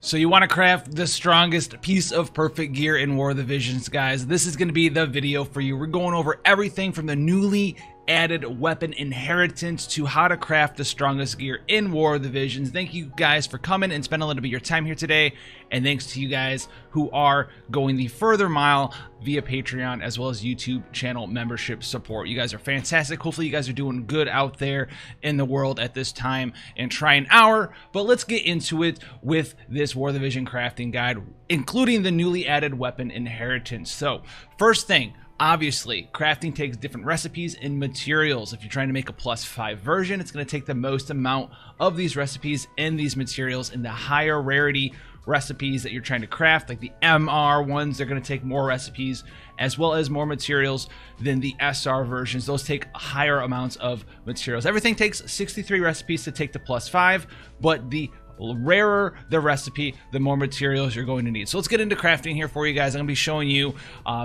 So you want to craft the strongest piece of perfect gear in War of the Visions, guys. This is going to be the video for you. We're going over everything from the newly added weapon inheritance to how to craft the strongest gear in War of the Visions. Thank you guys for coming and spending a little bit of your time here today. And thanks to you guys who are going the further mile via Patreon as well as YouTube channel membership support. You guys are fantastic. Hopefully you guys are doing good out there in the world at this time and trying our. But let's get into it with this War of the Vision crafting guide, including the newly added weapon inheritance. So first thing, obviously, crafting takes different recipes and materials. If you're trying to make a +5 version, it's going to take the most amount of these recipes and these materials, and the higher rarity recipes that you're trying to craft, like the MR ones, they're going to take more recipes as well as more materials than the SR versions. Those take higher amounts of materials. Everything takes 63 recipes to take the +5, but the rarer the recipe, the more materials you're going to need. So let's get into crafting here for you guys. I'm going to be showing you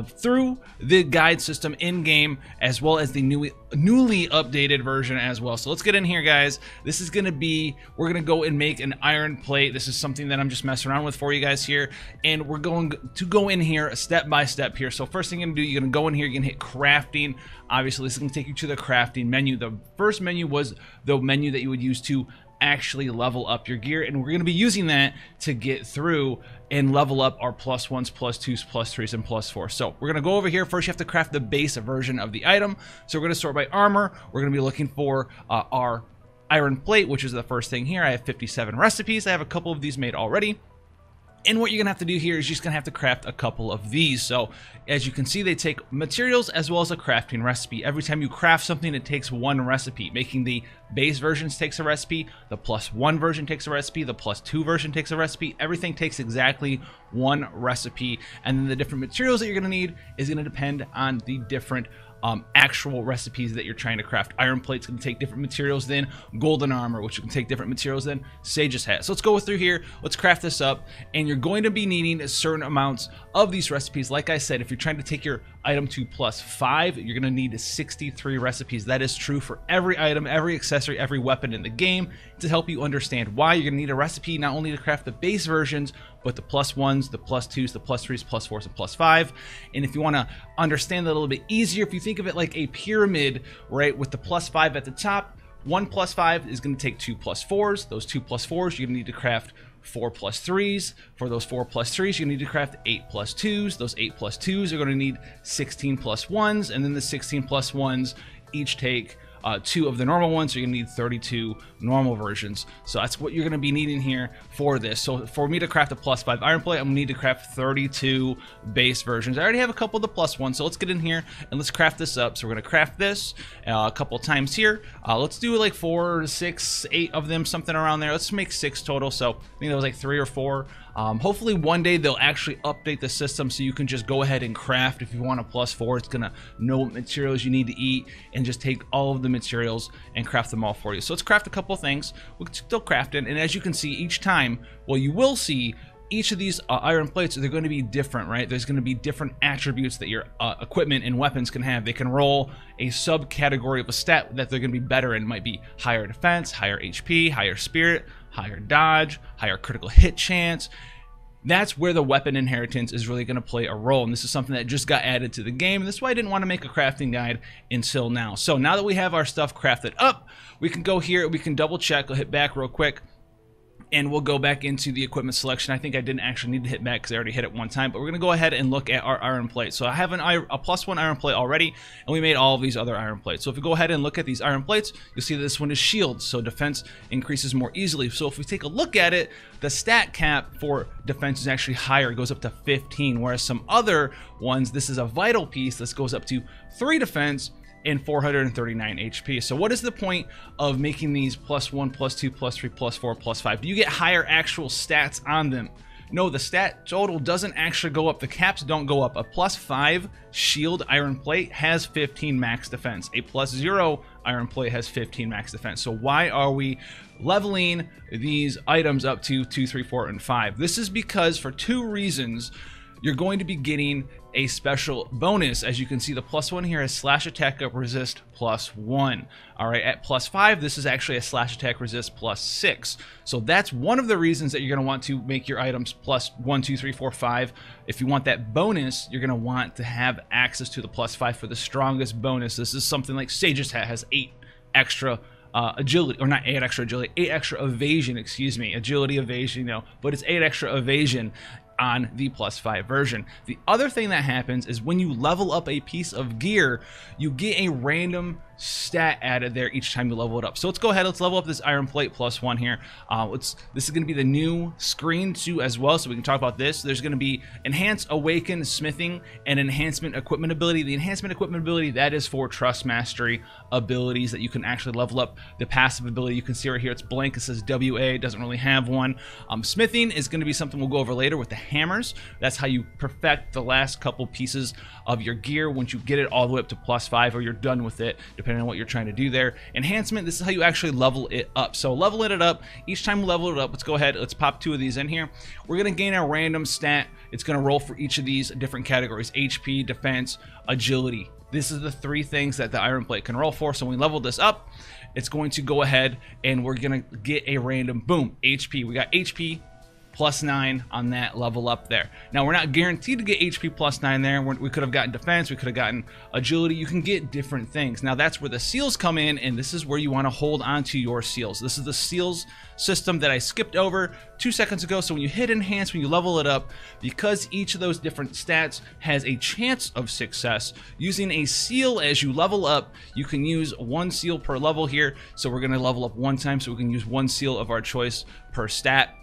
through the guide system in game as well as the newly updated version as well. So let's get in here, guys. This is going to be, we're going to go and make an iron plate. This is something that I'm just messing around with for you guys here, and we're going to go in here step by step here. So first thing you're going to do, you're going to go in here, you're going to hit crafting. Obviously this is going to take you to the crafting menu. The first menu was the menu that you would use to actually level up your gear, and we're going to be using that to get through and level up our +1s, +2s, +3s, and +4s. So we're going to go over here. First you have to craft the base version of the item. So we're going to sort by armor. We're going to be looking for our iron plate, which is the first thing here. I have 57 recipes. I have a couple of these made already. And what you're gonna have to do here is you're just gonna have to craft a couple of these. So as you can see, they take materials as well as a crafting recipe. Every time you craft something, it takes one recipe. Making the base versions takes a recipe, the +1 version takes a recipe, the +2 version takes a recipe. Everything takes exactly one recipe. And then the different materials that you're gonna need is gonna depend on the different actual recipes that you're trying to craft. Iron plate's going to take different materials than golden armor, which can take different materials than Sage's hat. So let's go through here, let's craft this up, and you're going to be needing certain amounts of these recipes. Like I said, if you're trying to take your item to +5, you're going to need 63 recipes. That is true for every item, every accessory, every weapon in the game. To help you understand why, you're going to need a recipe not only to craft the base versions, but the +1s, the +2s, the +3s, +4s, and +5. And if you want to understand that a little bit easier, if you think of it like a pyramid, right, with the +5 at the top, one +5 is going to take 2 +4s. Those 2 +4s, you're going to need to craft 4 +3s. For those 4 +3s, you need to craft 8 +2s. Those 8 +2s are going to need 16 +1s, and then the 16 +1s each take 2 of the normal ones, so you're gonna need 32 normal versions. So that's what you're gonna be needing here for this. So for me to craft a +5 iron plate, I'm gonna need to craft 32 base versions. I already have a couple of the +1s, so let's get in here and let's craft this up. So we're gonna craft this a couple times here. Let's do like 4, 6, 8 of them, something around there. Let's make 6 total. So I think that was like 3 or 4. Hopefully one day they'll actually update the system so you can just go ahead and craft. If you want a +4, it's gonna know what materials you need to eat and just take all of the materials and craft them all for you. So let's craft a couple of things. We're still crafting, and as you can see each time, well, you will see each of these iron plates, they're going to be different, right? There's going to be different attributes that your equipment and weapons can have. They can roll a subcategory of a stat that they're going to be better in. It might be higher defense, higher HP, higher spirit, higher dodge, higher critical hit chance. That's where the weapon inheritance is really going to play a role, and this is something that just got added to the game, and this is why I didn't want to make a crafting guide until now. So now that we have our stuff crafted up, we can go here, we can double check. I'll hit back real quick, and we'll go back into the equipment selection. I think I didn't actually need to hit back because I already hit it one time, but we're going to go ahead and look at our iron plate. So I have a +1 iron plate already, and we made all of these other iron plates. So if we go ahead and look at these iron plates, you'll see that this one is shield, so defense increases more easily. So if we take a look at it, the stat cap for defense is actually higher. It goes up to 15, whereas some other ones, this is a vital piece. This goes up to 3 defense and 439 HP. So what is the point of making these +1, +2, +3, +4, +5? Do you get higher actual stats on them? No, the stat total doesn't actually go up. The caps don't go up. A +5 shield iron plate has 15 max defense. A +0 iron plate has 15 max defense. So why are we leveling these items up to 2, 3, 4, and 5? This is because for 2 reasons. you're going to be getting a special bonus. As you can see, the +1 here is slash attack up resist +1. All right, at +5, this is actually a slash attack resist +6. So that's one of the reasons that you're going to want to make your items +1, 2, 3, 4, 5. If you want that bonus, you're going to want to have access to the +5 for the strongest bonus. This is something like Sage's Hat has 8 extra agility, or not 8 extra agility, 8 extra evasion, excuse me, agility, evasion, you know, but it's 8 extra evasion on the +5 version. The other thing that happens is when you level up a piece of gear, you get a random stat added there each time you level it up. So let's go ahead, let's level up this iron plate +1 here. This is going to be the new screen too as well, so we can talk about this. There's going to be enhance, awaken, smithing, and enhancement equipment ability. The enhancement equipment ability, that is for trust mastery abilities that you can actually level up. The passive ability, you can see right here, it's blank, it says WA, it doesn't really have one. Smithing is going to be something we'll go over later with the hammers. That's how you perfect the last couple pieces of your gear once you get it all the way up to +5, or you're done with it, depending on what you're trying to do there. Enhancement, this is how you actually level it up. So leveling it up, each time we level it up, let's go ahead, let's pop 2 of these in here. We're going to gain a random stat. It's going to roll for each of these different categories: HP, defense, agility. This is the 3 things that the iron plate can roll for. So when we level this up, it's going to go ahead and we're going to get a random, boom, HP. We got HP +9 on that level up there. Now, we're not guaranteed to get HP +9 there. We could have gotten defense, we could have gotten agility. You can get different things. Now, that's where the seals come in, and this is where you want to hold on to your seals. This is the seals system that I skipped over 2 seconds ago. So when you hit enhance, when you level it up, because each of those different stats has a chance of success, using a seal as you level up, you can use 1 seal per level here. So we're going to level up 1 time, so we can use 1 seal of our choice per stat.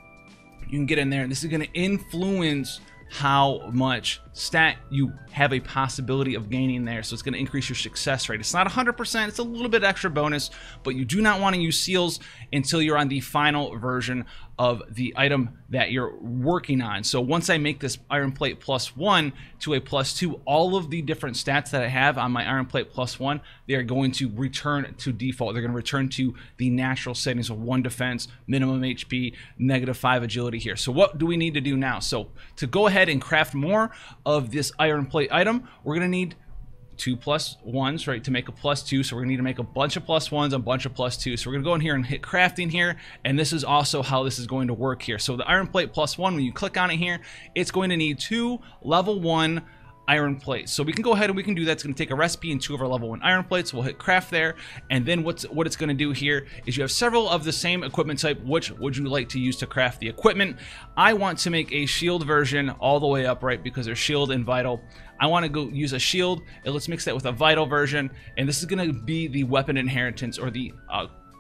You can get in there, and this is going to influence how much stat you have a possibility of gaining there. So it's going to increase your success rate. It's not 100%, it's a little bit extra bonus, but you do not want to use seals until you're on the final version of the item that you're working on. So once I make this iron plate +1 to a +2, all of the different stats that I have on my iron plate +1, they are going to return to default. They're going to return to the natural settings of 1 defense, minimum HP, -5 agility here. So what do we need to do now? So to go ahead and craft more of this iron plate item, we're going to need 2 +1s, right, to make a +2. So we're gonna need to make a bunch of +1s, a bunch of +2s. So we're gonna go in here and hit crafting here, and this is also how this is going to work here. So the iron plate +1, when you click on it here, it's going to need 2 level 1 iron plates. So we can go ahead and we can do that. It's going to take a recipe and 2 of our level 1 iron plates. We'll hit craft there, and then what it's going to do here is you have several of the same equipment type. Which would you like to use to craft the equipment? I want to make a shield version all the way up, right, because there's shield and vital. I want to go use a shield, and let's mix that with a vital version, and this is going to be the weapon inheritance, or the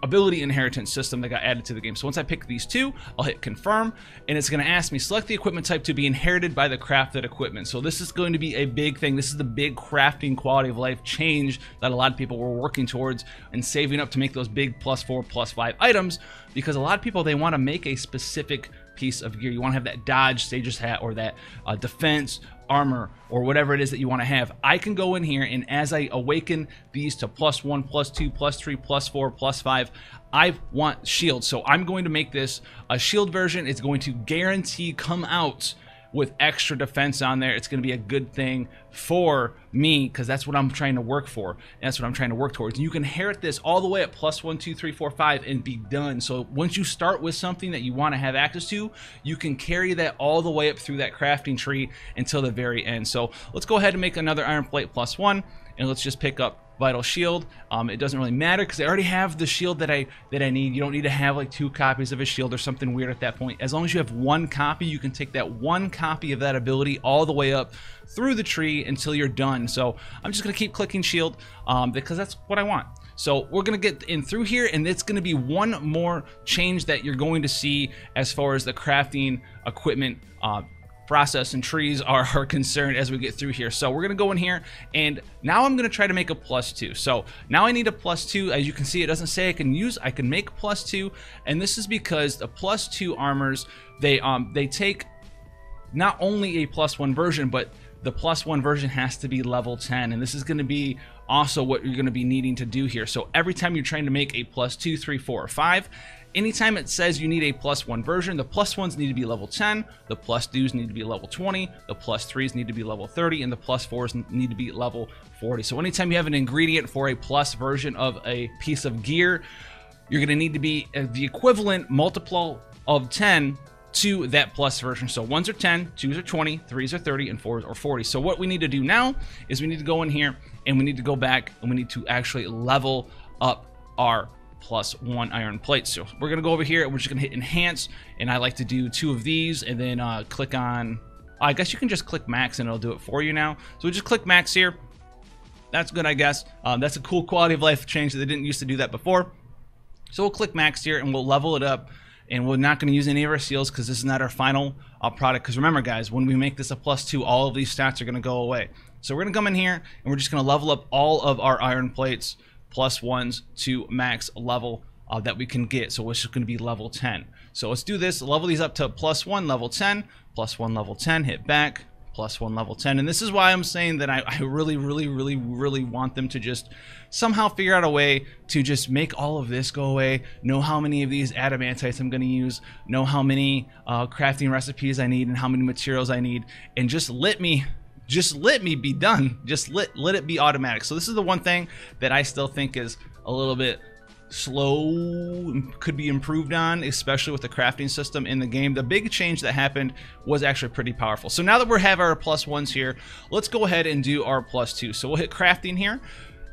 ability inheritance system that got added to the game. So once I pick these 2, I'll hit confirm, and it's going to ask me select the equipment type to be inherited by the crafted equipment. So this is going to be a big thing. This is the big crafting quality of life change that a lot of people were working towards and saving up to make those big +4, +5 items, because a lot of people, they want to make a specific piece of gear. You want to have that dodge, Sage's Hat, or that defense, armor, or whatever it is that you want to have. I can go in here, and as I awaken these to +1, +2, +3, +4, +5, I want shield. So I'm going to make this a shield version. It's going to guarantee come out with extra defense on there. It's going to be a good thing for me, because that's what I'm trying to work for, and that's what I'm trying to work towards. And you can inherit this all the way at +1, 2, 3, 4, 5 and be done. So once you start with something that you want to have access to, you can carry that all the way up through that crafting tree until the very end. So let's go ahead and make another iron plate +1, and let's just pick up vital shield. It doesn't really matter because I already have the shield that I need. You don't need to have like 2 copies of a shield or something weird at that point. As long as you have 1 copy, you can take that 1 copy of that ability all the way up through the tree until you're done. So I'm just gonna keep clicking shield because that's what I want. So we're gonna get in through here, and it's gonna be one more change that you're going to see as far as the crafting equipment process and trees are concerned as we get through here. So we're gonna go in here, and now I'm gonna try to make a +2. So now I need a +2. As you can see, it doesn't say I can make +2, and this is because the +2 armors, they take not only a +1 version, but the +1 version has to be level 10, and this is going to be also what you're going to be needing to do here. So every time you're trying to make a +2, 3, 4, or 5, anytime it says you need a +1 version, the +1s need to be level 10, the +2s need to be level 20, the +3s need to be level 30, and the +4s need to be level 40. So anytime you have an ingredient for a plus version of a piece of gear, you're going to need to be the equivalent multiple of 10 to that plus version. So 1s are 10, 2s are 20, 3s are 30, and 4s are 40. So what we need to do now is we need to go in here and we need to go back and we need to actually level up our +1 iron plates. So we're going to go over here and we're just going to hit enhance, and I like to do 2 of these and then click on, I guess you can just click max and it'll do it for you now. So we just click max here. That's good, I guess. That's a cool quality of life change that they didn't used to do that before. So we'll click max here and we'll level it up, and we're not going to use any of our seals because this is not our final product. Because remember, guys, when we make this a +2, all of these stats are going to go away. So we're going to come in here and we're just going to level up all of our iron plates +1s to max level that we can get. So it's just going to be level 10. So let's do this. Level these up to +1 level 10, +1 level 10, hit back, +1 level 10. And this is why I'm saying that I really want them to just somehow figure out a way to just make all of this go away, know how many of these adamantites I'm going to use, know how many crafting recipes I need and how many materials I need, and just let me be done. Just let it be automatic. So this is the one thing that I still think is a little bit slow, could be improved on, especially with the crafting system in the game. The big change that happened was actually pretty powerful. So now that we have our +1s here, let's go ahead and do our +2. So we'll hit crafting here,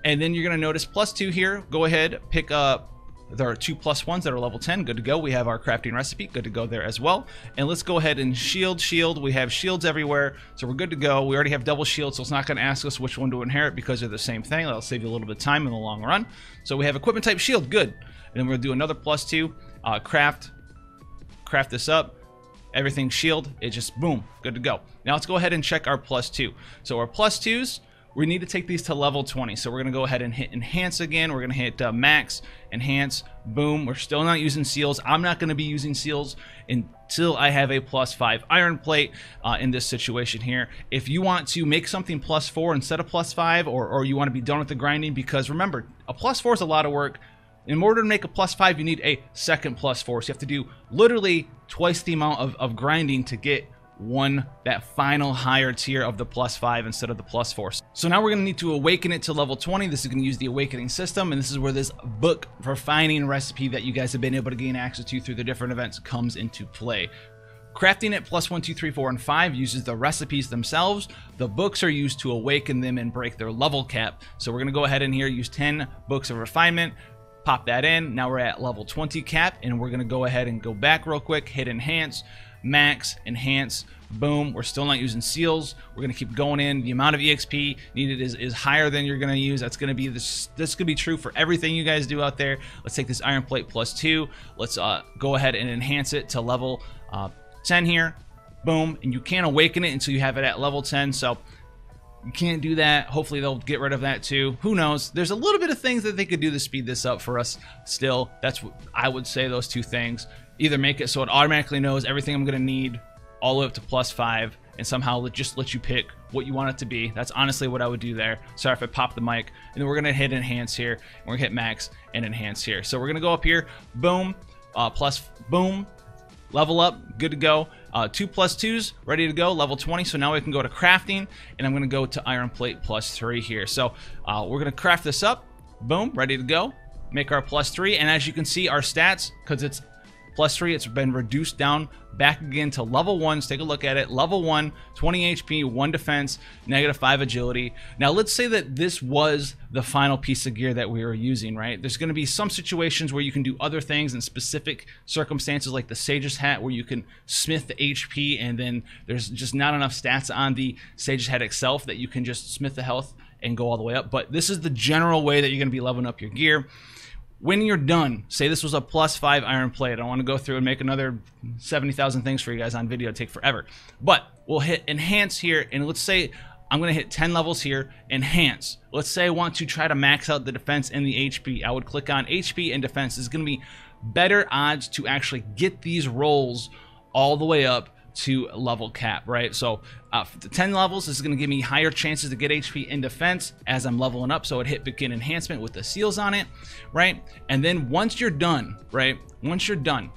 and then you're going to notice +2 here. Go ahead, pick up. There are 2 +1s that are level 10. Good to go. We have our crafting recipe. Good to go there as well. And let's go ahead and shield. We have shields everywhere, so we're good to go. We already have double shields, so it's not going to ask us which one to inherit because they're the same thing. That'll save you a little bit of time in the long run. So we have equipment type shield. Good. And then we're going to do another +2. Craft this up. Everything shield. It just, boom, good to go. Now let's go ahead and check our +2. So our +2s, we need to take these to level 20. So we're going to go ahead and hit enhance again. We're going to hit max, enhance, boom. We're still not using seals. I'm not going to be using seals until I have a +5 iron plate in this situation here. If you want to make something +4 instead of +5, or you want to be done with the grinding, because remember, a +4 is a lot of work. In order to make a +5, you need a second +4. So you have to do literally twice the amount of grinding to get that final higher tier of the +5 instead of the +4. So now we're going to need to awaken it to level 20. This is going to use the awakening system, and this is where this book refining recipe that you guys have been able to gain access to through the different events comes into play. Crafting it +1, 2, 3, 4, and 5 uses the recipes themselves. The books are used to awaken them and break their level cap. So we're going to go ahead in here, use 10 books of refinement, pop that in. Now we're at level 20 cap, and we're going to go ahead and go back real quick, hit enhance, max, enhance, boom. We're still not using seals. We're going to keep going in. The amount of EXP needed is higher than you're going to use. That's going to be this could be true for everything you guys do out there. Let's take this iron plate +2. Let's go ahead and enhance it to level 10 here. Boom. And you can't awaken it until you have it at level 10. So you can't do that. Hopefully they'll get rid of that too. Who knows? There's a little bit of things that they could do to speed this up for us still. That's what I would say, those two things. Either make it so it automatically knows everything I'm going to need all the way up to +5, and somehow just let you pick what you want it to be. That's honestly what I would do there. Sorry if I popped the mic. And then we're going to hit enhance here. And we're going to hit max and enhance here. So we're going to go up here. Boom. Boom. Level up. Good to go. 2 +2s ready to go, level 20. So now we can go to crafting, and I'm going to go to iron plate +3 here. So we're going to craft this up. Boom, ready to go. Make our +3, and as you can see, our stats, because it's +3, it's been reduced down back again to level 1. Let's take a look at it. Level 1, 20 HP, 1 defense, -5 agility. Now let's say that this was the final piece of gear that we were using, right? There's going to be some situations where you can do other things in specific circumstances, like the Sage's Hat, where you can smith the HP, and then there's just not enough stats on the Sage's Hat itself that you can just smith the health and go all the way up. But this is the general way that you're going to be leveling up your gear. When you're done, say this was a +5 iron plate. I don't want to go through and make another 70,000 things for you guys on video. It'd take forever. But we'll hit enhance here, and let's say I'm going to hit 10 levels here, enhance. Let's say I want to try to max out the defense and the HP. I would click on HP and defense. It's going to be better odds to actually get these rolls all the way up to level cap, right? So the 10 levels is going to give me higher chances to get HP in defense as I'm leveling up. So it hit begin enhancement with the seals on it, right? And then once you're done, right? Once you're done,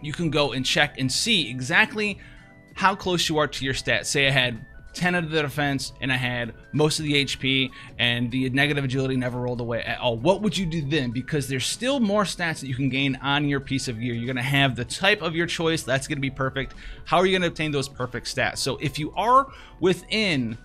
you can go and check and see exactly how close you are to your stats. Say I had 10 of the defense and I had most of the HP and the negative agility never rolled away at all. What would you do then? Because there's still more stats that you can gain on your piece of gear. You're going to have the type of your choice. That's going to be perfect. How are you going to obtain those perfect stats? So if you are within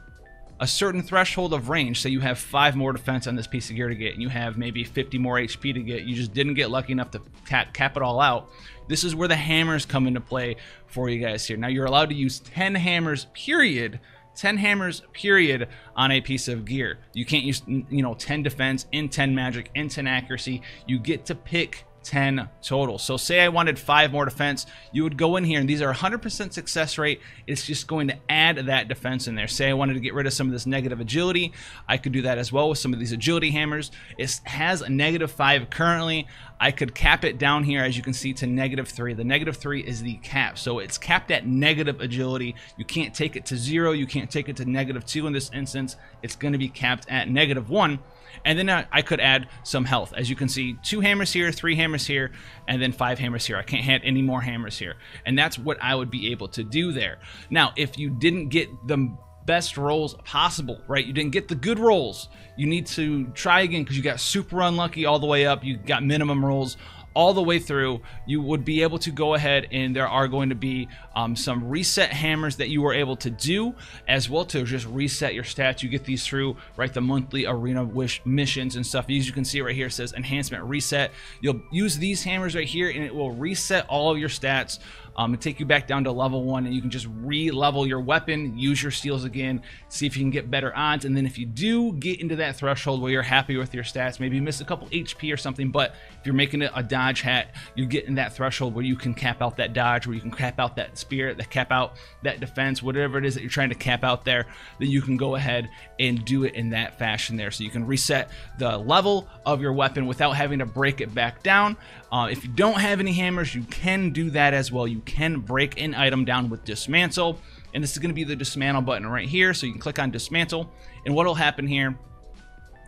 a certain threshold of range, say you have 5 more defense on this piece of gear to get and you have maybe 50 more HP to get, you just didn't get lucky enough to cap it all out, this is where the hammers come into play for you guys here. Now you're allowed to use 10 hammers period, 10 hammers period on a piece of gear. You can't use 10 defense and 10 magic and 10 accuracy. You get to pick 10 total. So say I wanted 5 more defense, you would go in here and these are 100% success rate. It's just going to add that defense in there. Say I wanted to get rid of some of this negative agility, I could do that as well with some of these agility hammers. It has a -5 currently. I could cap it down here, as you can see, to -3. The -3 is the cap, so it's capped at negative agility. You can't take it to 0, you can't take it to -2 in this instance. It's going to be capped at -1. And then I could add some health. As you can see, 2 hammers here, 3 hammers here, and then 5 hammers here. I can't add any more hammers here. And that's what I would be able to do there. Now, if you didn't get the best rolls possible, right? You didn't get the good rolls. You need to try again because you got super unlucky all the way up. You got minimum rolls all the way through. You would be able to go ahead and there are going to be some reset hammers that you were able to do as well to just reset your stats. You get these through, right, the monthly arena wish missions and stuff. As you can see right here, it says enhancement reset. You'll use these hammers right here and it will reset all of your stats and take you back down to level 1, and you can just re-level your weapon, use your steals again, see if you can get better odds. And then if you do get into that threshold where you're happy with your stats, maybe you miss a couple HP or something, but if you're making it a dodge hat, you get in that threshold where you can cap out that dodge, where you can cap out that spirit, that cap out that defense, whatever it is that you're trying to cap out there, then you can go ahead and do it in that fashion there. So you can reset the level of your weapon without having to break it back down. If you don't have any hammers, you can do that as well. You can break an item down with dismantle, and this is going to be the dismantle button right here. So you can click on dismantle, and what will happen here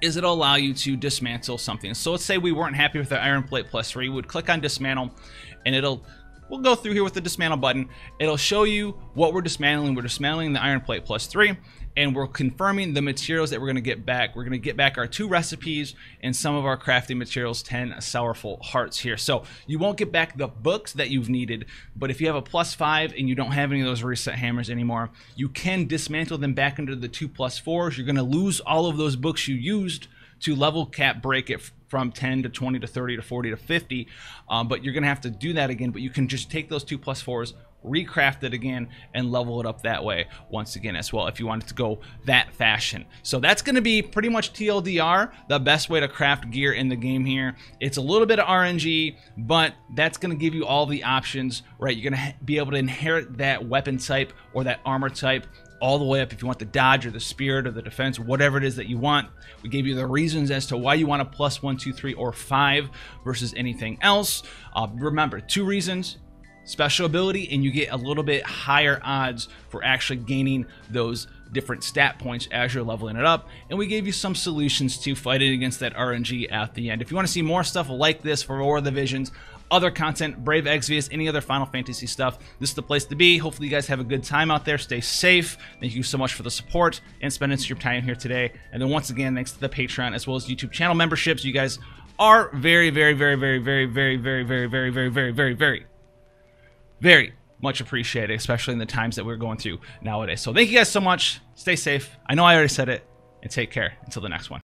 is it'll allow you to dismantle something. So let's say we weren't happy with the iron plate +3, we would click on dismantle, and we'll go through here with the dismantle button. It'll show you what we're dismantling. We're dismantling the iron plate +3, and we're confirming the materials that we're going to get back. We're going to get back our 2 recipes and some of our crafting materials, 10 sorrowful hearts here. So you won't get back the books that you've needed, but if you have a +5 and you don't have any of those reset hammers anymore, you can dismantle them back into the 2 +4s. You're going to lose all of those books you used to level cap break it from 10 to 20 to 30 to 40 to 50, but you're going to have to do that again. But you can just take those 2 +4s, recraft it again, and level it up that way once again as well if you want it to go that fashion. So that's going to be pretty much TLDR, the best way to craft gear in the game here. It's a little bit of RNG, but that's going to give you all the options, right? You're going to be able to inherit that weapon type or that armor type all the way up if you want the dodge or the spirit or the defense, whatever it is that you want. We gave you the reasons as to why you want a +1, 2, 3, or 5 versus anything else. Remember, 2 reasons: special ability, and you get a little bit higher odds for actually gaining those different stat points as you're leveling it up. And we gave you some solutions to fighting against that RNG at the end. If you want to see more stuff like this for War of the Visions, other content, Brave Exvius, any other Final Fantasy stuff, this is the place to be. Hopefully you guys have a good time out there. Stay safe. Thank you so much for the support and spending your time here today. And then once again, thanks to the Patreon as well as YouTube channel memberships. You guys are very, very, very, very, very, very, very, very, very, very, very, very, very, very much appreciated, especially in the times that we're going through nowadays. So thank you guys so much. Stay safe. I know I already said it, and take care until the next one.